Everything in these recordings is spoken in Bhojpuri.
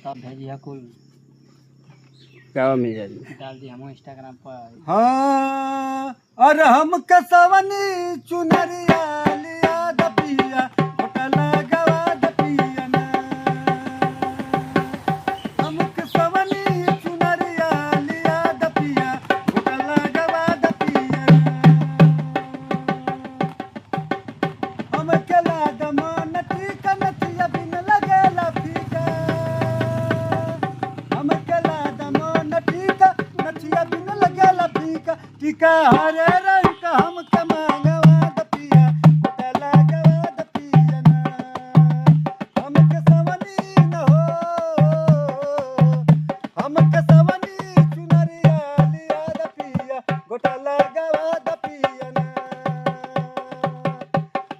तब भेजिए कुल क्या मिल जाए डाल दी हम इंस्टाग्राम पर। हाँ और हम कसवनी चुनरिया लिया दपिया होटला गवा दपिया ना हम कसवनी चुनरिया लिया दपिया होटला गवा दपिया हम केला दमान ठीक नथिया बिन लगेला फीका हम केला दमान ठीक नथिया बिन लगेला फीका टीका हरे रंग का हम कमांगवा दपिया होटला गवा दपिया ना हम कसवनी न हो हम कसवनी चुनरिया लिया दपिया होटला गवा दपिया ना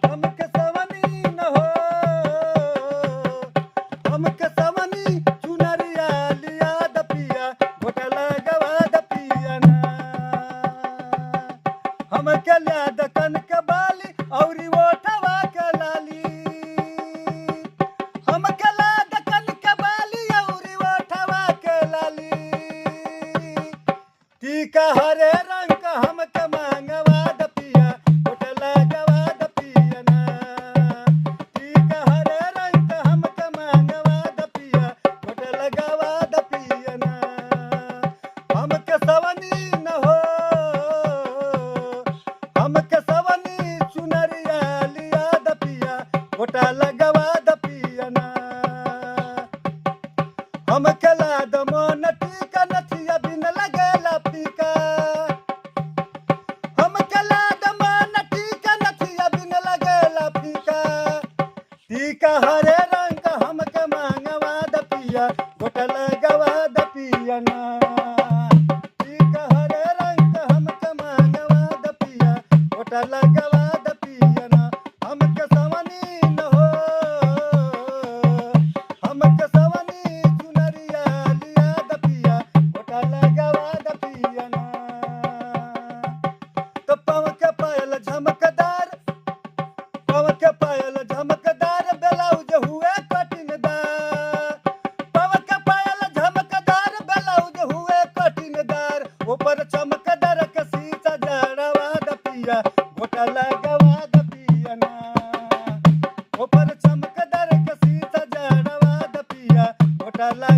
हम कसवनी न हो हम कसवनी चुनरिया लिया दपिया होटला गवा दपिया ना हम कल्या दकन के बाली औरी ओठवा के लाली हम कला दकन के बाली औरी ओठवा के लाली टीका हरे रंग का हम के मांगवा दपिया होटला गवा दपिया ना टीका हरे रंग का हम के मांगवा दपिया होटला गवा दपिया ना हम के सवनी न हो हम कसवनी चुनरिया लिया दपिया होटला गवा दपिया ना हम कला दमन टीका नथिया बिन लगेला फीका हम कला दमन टीका नथिया बिन लगेला फीका टीका हरे रंग का हम के मांगवा दपिया होटला गवा दपिया ना टीका हरे रंग का हम के मांगवा दपिया होटला गवा दपिया ना हम कसवनी न हो हम कसवनी चुनरिया लिया दपिया होटला गवा दपिया ना तो पव के पायल झमकदार पव के पायल झमकदार ब्लाउज हुए कटिंगदार पव के पायल झमकदार ब्लाउज हुए कटिंगदार ऊपर चमकदार के सीसा जड़वा दपिया होटला गवा दपिया ना ऊपर चमकदार के सीसा जड़वा दपिया होटला